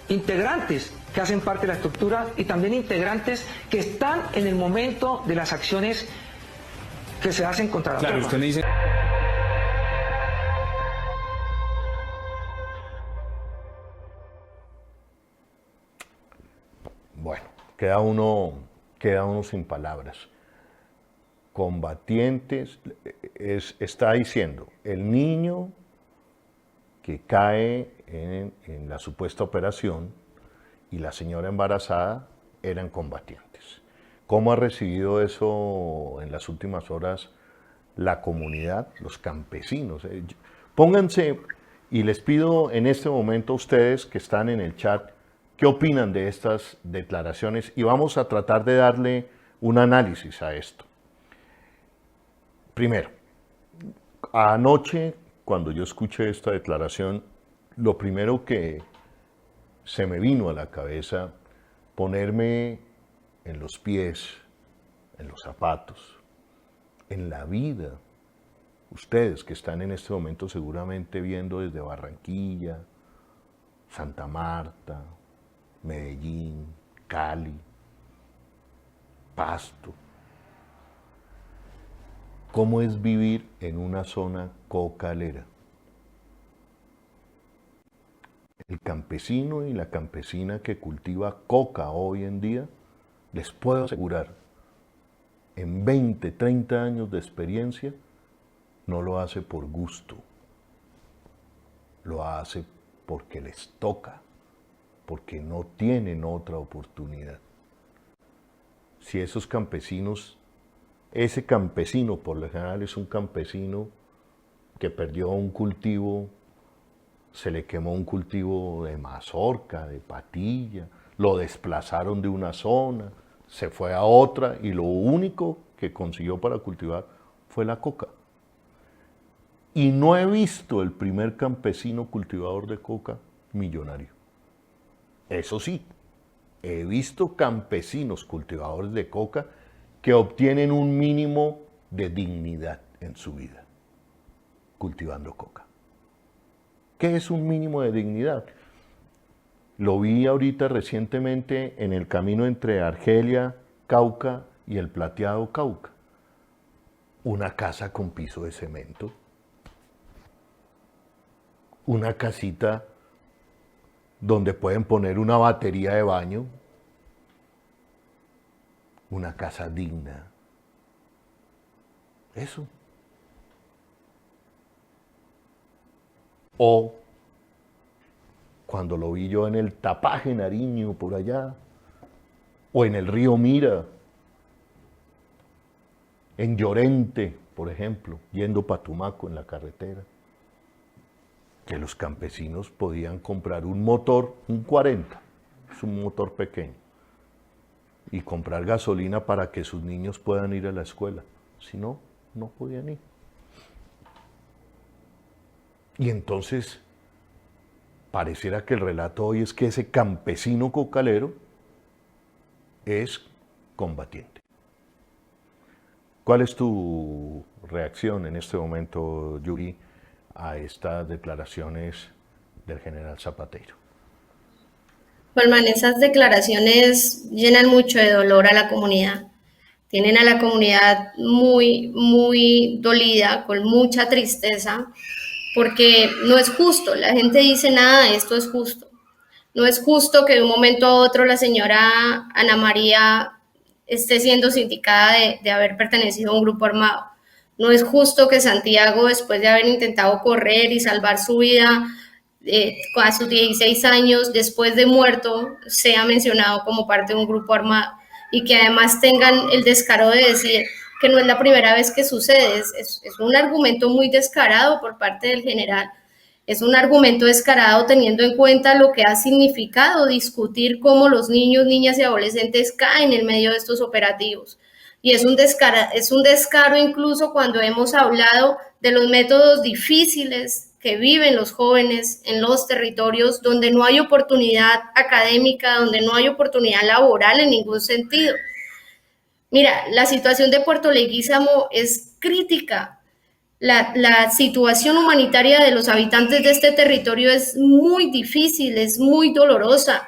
integrantes que hacen parte de la estructura y también integrantes que están en el momento de las acciones que se hacen contra la tropa. Claro, usted me dice... Bueno, queda uno sin palabras. Combatientes, está diciendo, el niño que cae en la supuesta operación y la señora embarazada eran combatientes. ¿Cómo ha recibido eso en las últimas horas la comunidad, los campesinos? Pónganse, y les pido en este momento a ustedes que están en el chat, ¿qué opinan de estas declaraciones? Y vamos a tratar de darle un análisis a esto. Primero, anoche, cuando yo escuché esta declaración, lo primero que se me vino a la cabeza, ponerme en los pies, en los zapatos, en la vida. Ustedes que están en este momento seguramente viendo desde Barranquilla, Santa Marta, Medellín, Cali, Pasto. ¿Cómo es vivir en una zona cocalera? El campesino y la campesina que cultiva coca hoy en día, les puedo asegurar, en 20, 30 años de experiencia, no lo hace por gusto, lo hace porque les toca, porque no tienen otra oportunidad. Si esos campesinos, ese campesino por lo general es un campesino que perdió un cultivo, se le quemó un cultivo de mazorca, de patilla, lo desplazaron de una zona, se fue a otra y lo único que consiguió para cultivar fue la coca. Y no he visto el primer campesino cultivador de coca millonario. Eso sí, he visto campesinos cultivadores de coca que obtienen un mínimo de dignidad en su vida cultivando coca. ¿Qué es un mínimo de dignidad? Lo vi ahorita recientemente en el camino entre Argelia, Cauca y el Plateado Cauca. Una casa con piso de cemento. Una casita donde pueden poner una batería de baño. Una casa digna. Eso. O cuando lo vi yo en el Tapaje Nariño, por allá, o en el río Mira, en Llorente, por ejemplo, yendo para Tumaco en la carretera, que los campesinos podían comprar un motor, un 40, es un motor pequeño, y comprar gasolina para que sus niños puedan ir a la escuela. Si no, no podían ir. Y entonces, pareciera que el relato hoy es que ese campesino cocalero es combatiente. ¿Cuál es tu reacción en este momento, Yuri, a estas declaraciones del general Zapatero? Juanman, esas declaraciones llenan mucho de dolor a la comunidad. Tienen a la comunidad muy dolida, con mucha tristeza, porque no es justo. La gente dice, nada, esto es justo. No es justo que de un momento a otro la señora Ana María esté siendo sindicada de haber pertenecido a un grupo armado. No es justo que Santiago, después de haber intentado correr y salvar su vida a sus 16 años, después de muerto, sea mencionado como parte de un grupo armado, y que además tengan el descaro de decir que no es la primera vez que sucede. Es un argumento muy descarado por parte del general. Es un argumento descarado teniendo en cuenta lo que ha significado discutir cómo los niños, niñas y adolescentes caen en medio de estos operativos. Y es un descaro incluso cuando hemos hablado de los métodos difíciles que viven los jóvenes en los territorios donde no hay oportunidad académica, donde no hay oportunidad laboral en ningún sentido. Mira, la situación de Puerto Leguízamo es crítica. La situación humanitaria de los habitantes de este territorio es muy difícil, es muy dolorosa.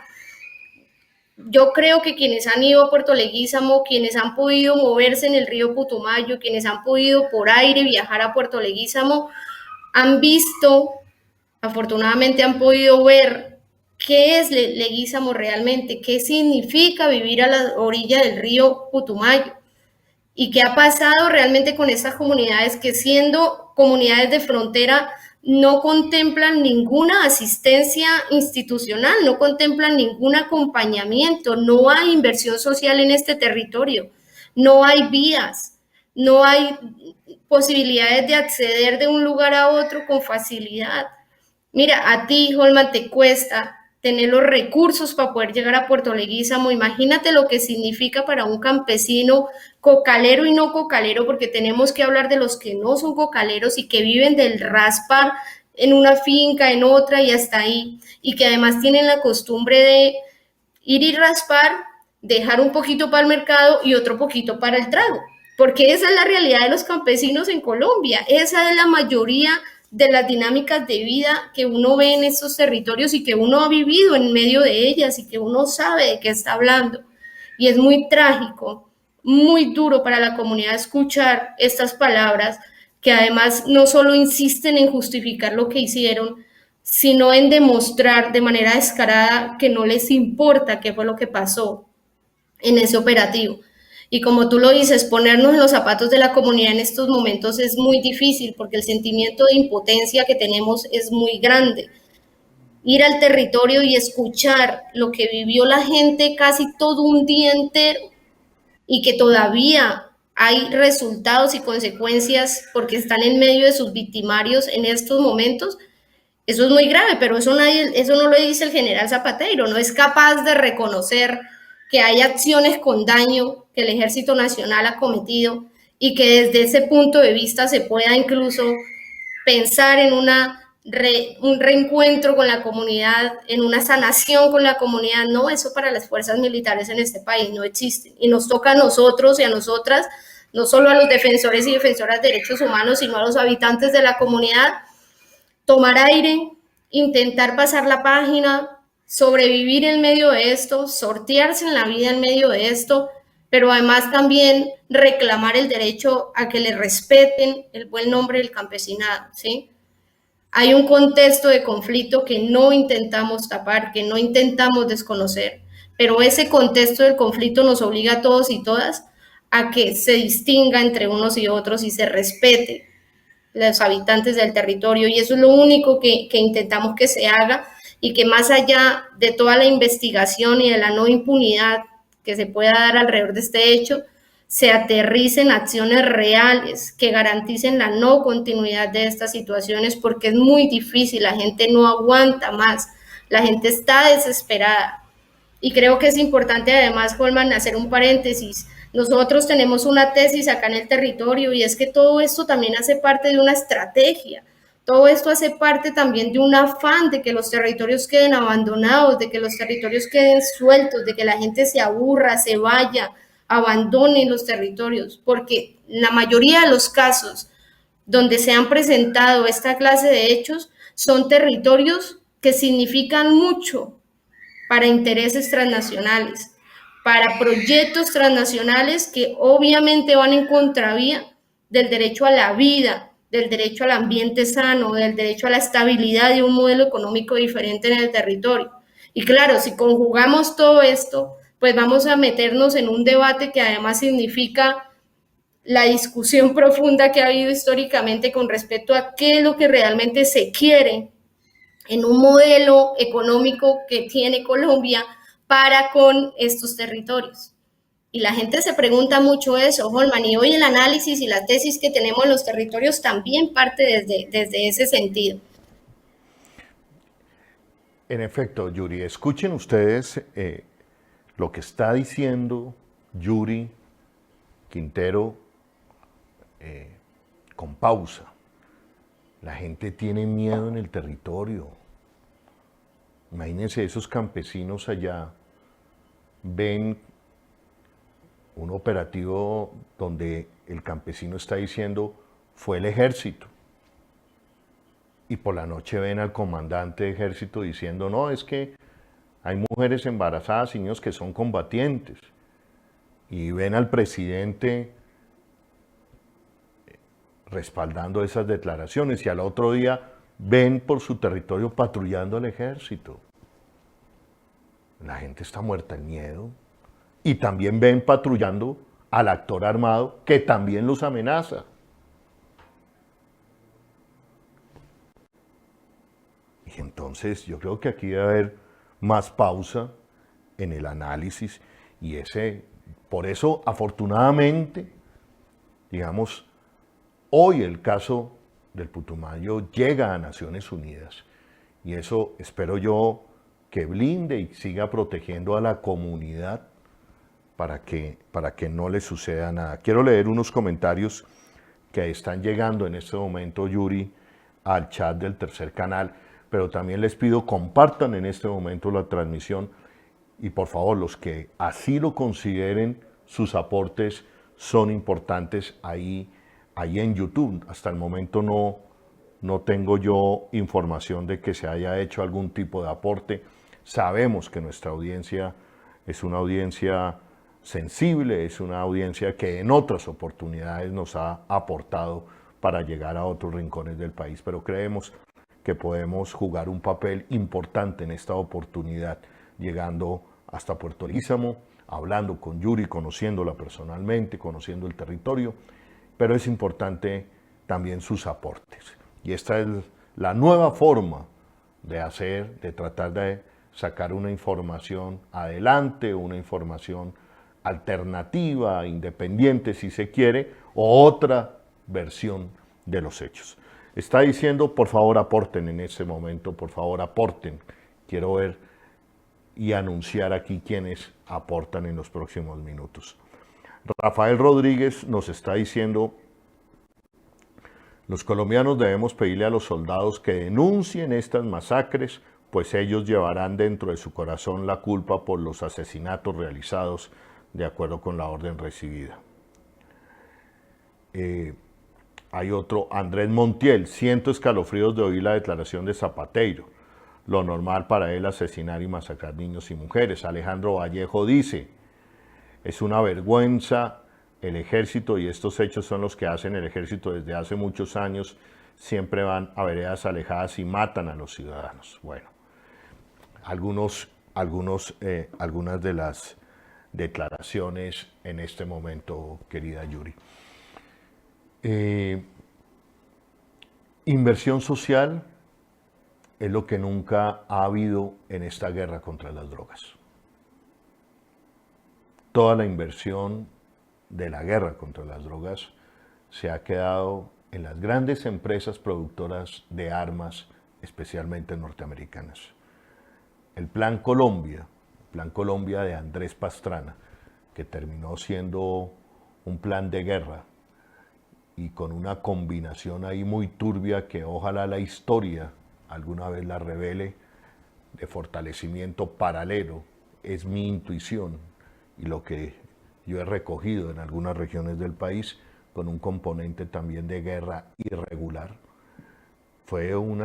Yo creo que quienes han ido a Puerto Leguízamo, quienes han podido moverse en el río Putumayo, quienes han podido por aire viajar a Puerto Leguízamo, han visto, afortunadamente han podido ver qué es Leguízamo realmente, qué significa vivir a la orilla del río Putumayo y qué ha pasado realmente con estas comunidades que, siendo comunidades de frontera, no contemplan ninguna asistencia institucional, no contemplan ningún acompañamiento, no hay inversión social en este territorio, no hay vías, no hay posibilidades de acceder de un lugar a otro con facilidad. Mira, a ti, Holman, te cuesta tener los recursos para poder llegar a Puerto Leguízamo. Imagínate lo que significa para un campesino cocalero y no cocalero, porque tenemos que hablar de los que no son cocaleros y que viven del raspar en una finca, en otra y hasta ahí, y que además tienen la costumbre de ir y raspar, dejar un poquito para el mercado y otro poquito para el trago, porque esa es la realidad de los campesinos en Colombia, esa es la mayoría de las dinámicas de vida que uno ve en estos territorios y que uno ha vivido en medio de ellas y que uno sabe de qué está hablando. Y es muy trágico, muy duro para la comunidad escuchar estas palabras que además no solo insisten en justificar lo que hicieron, sino en demostrar de manera descarada que no les importa qué fue lo que pasó en ese operativo. Y como tú lo dices, ponernos en los zapatos de la comunidad en estos momentos es muy difícil porque el sentimiento de impotencia que tenemos es muy grande. Ir al territorio y escuchar lo que vivió la gente casi todo un día entero y que todavía hay resultados y consecuencias porque están en medio de sus victimarios en estos momentos, eso es muy grave, pero eso no lo dice el general Zapatero, no es capaz de reconocer que hay acciones con daño que el Ejército Nacional ha cometido y que desde ese punto de vista se pueda incluso pensar en un reencuentro con la comunidad, en una sanación con la comunidad. No, eso para las fuerzas militares en este país no existe. Y nos toca a nosotros y a nosotras, no solo a los defensores y defensoras de derechos humanos, sino a los habitantes de la comunidad, tomar aire, intentar pasar la página, sobrevivir en medio de esto, sortearse en la vida en medio de esto, pero además también reclamar el derecho a que le respeten el buen nombre del campesinado, ¿sí? Hay un contexto de conflicto que no intentamos tapar, que no intentamos desconocer, pero ese contexto del conflicto nos obliga a todos y todas a que se distinga entre unos y otros y se respete los habitantes del territorio, y eso es lo único que intentamos que se haga, y que más allá de toda la investigación y de la no impunidad que se pueda dar alrededor de este hecho, se aterricen acciones reales que garanticen la no continuidad de estas situaciones, porque es muy difícil, la gente no aguanta más, la gente está desesperada. Y creo que es importante además, Holman, hacer un paréntesis. Nosotros tenemos una tesis acá en el territorio y es que todo esto también hace parte de una estrategia. Todo esto hace parte también de un afán de que los territorios queden abandonados, de que los territorios queden sueltos, de que la gente se aburra, se vaya, abandone los territorios, porque la mayoría de los casos donde se han presentado esta clase de hechos son territorios que significan mucho para intereses transnacionales, para proyectos transnacionales que obviamente van en contravía del derecho a la vida, del derecho al ambiente sano, del derecho a la estabilidad de un modelo económico diferente en el territorio. Y claro, si conjugamos todo esto, pues vamos a meternos en un debate que además significa la discusión profunda que ha habido históricamente con respecto a qué es lo que realmente se quiere en un modelo económico que tiene Colombia para con estos territorios. Y la gente se pregunta mucho eso, Holman, y hoy el análisis y la tesis que tenemos en los territorios también parte desde ese sentido. En efecto, Yuri, escuchen ustedes lo que está diciendo Yuri Quintero con pausa. La gente tiene miedo en el territorio. Imagínense, esos campesinos allá ven un operativo donde el campesino está diciendo fue el ejército, y por la noche ven al comandante de ejército diciendo no, es que hay mujeres embarazadas y niños que son combatientes, y ven al presidente respaldando esas declaraciones, y al otro día ven por su territorio patrullando al ejército. La gente está muerta de miedo. Y también ven patrullando al actor armado que también los amenaza. Y entonces yo creo que aquí debe haber más pausa en el análisis, y por eso afortunadamente, digamos, hoy el caso del Putumayo llega a Naciones Unidas, y eso espero yo que blinde y siga protegiendo a la comunidad para que no le suceda nada. Quiero leer unos comentarios que están llegando en este momento, Yuri, al chat del tercer canal, pero también les pido compartan en este momento la transmisión, y por favor, los que así lo consideren, sus aportes son importantes ahí en YouTube. Hasta el momento no tengo yo información de que se haya hecho algún tipo de aporte. Sabemos que nuestra audiencia es una audiencia sensible, es una audiencia que en otras oportunidades nos ha aportado para llegar a otros rincones del país, pero creemos que podemos jugar un papel importante en esta oportunidad, llegando hasta Puerto Lízamo, hablando con Yuri, conociéndola personalmente, conociendo el territorio, pero es importante también sus aportes. Y esta es la nueva forma de tratar de sacar una información adelante, una información alternativa, independiente si se quiere, o otra versión de los hechos. Está diciendo, por favor aporten en este momento, por favor aporten. Quiero ver y anunciar aquí quiénes aportan en los próximos minutos. Rafael Rodríguez nos está diciendo: los colombianos debemos pedirle a los soldados que denuncien estas masacres, pues ellos llevarán dentro de su corazón la culpa por los asesinatos realizados de acuerdo con la orden recibida. Hay otro, Andrés Montiel: siento escalofríos de oír la declaración de Zapateiro. Lo normal para él asesinar y masacrar niños y mujeres. Alejandro Vallejo dice: es una vergüenza el ejército, y estos hechos son los que hacen el ejército desde hace muchos años. Siempre van a veredas alejadas y matan a los ciudadanos. Bueno, algunas de las declaraciones en este momento, querida Yuri. Inversión social es lo que nunca ha habido en esta guerra contra las drogas. Toda la inversión de la guerra contra las drogas se ha quedado en las grandes empresas productoras de armas, especialmente norteamericanas. El Plan Colombia de Andrés Pastrana, que terminó siendo un plan de guerra y con una combinación ahí muy turbia que ojalá la historia alguna vez la revele, de fortalecimiento paralelo, es mi intuición y lo que yo he recogido en algunas regiones del país, con un componente también de guerra irregular. Fue un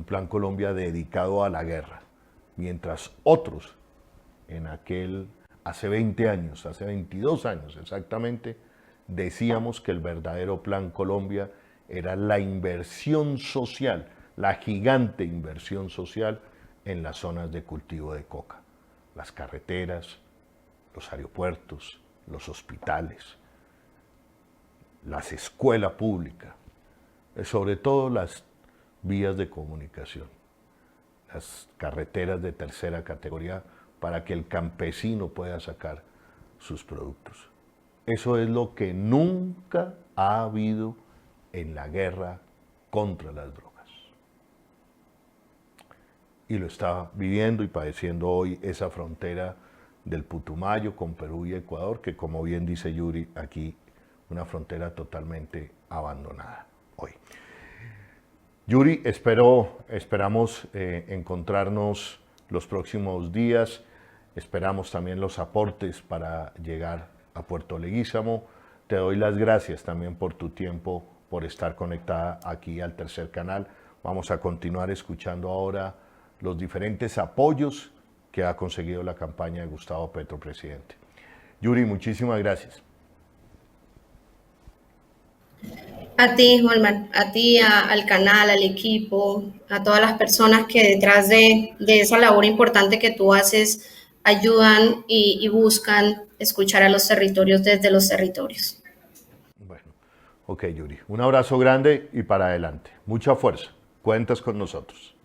Plan Colombia dedicado a la guerra, mientras otros hace 20 años, hace 22 años exactamente, decíamos que el verdadero Plan Colombia era la inversión social, la gigante inversión social en las zonas de cultivo de coca, las carreteras, los aeropuertos, los hospitales, las escuelas públicas, sobre todo las vías de comunicación, las carreteras de tercera categoría para que el campesino pueda sacar sus productos. Eso es lo que nunca ha habido en la guerra contra las drogas. Y lo está viviendo y padeciendo hoy esa frontera del Putumayo con Perú y Ecuador, que, como bien dice Yuri, aquí una frontera totalmente abandonada hoy. Yuri, esperamos encontrarnos los próximos días. Esperamos también los aportes para llegar a Puerto Leguízamo. Te doy las gracias también por tu tiempo, por estar conectada aquí al Tercer Canal. Vamos a continuar escuchando ahora los diferentes apoyos que ha conseguido la campaña de Gustavo Petro, presidente. Yuri, muchísimas gracias. A ti, Holman, a ti, al canal, al equipo, a todas las personas que detrás de esa labor importante que tú haces ayudan y buscan escuchar a los territorios desde los territorios. Bueno, ok, Yuri. Un abrazo grande y para adelante. Mucha fuerza. Cuentas con nosotros.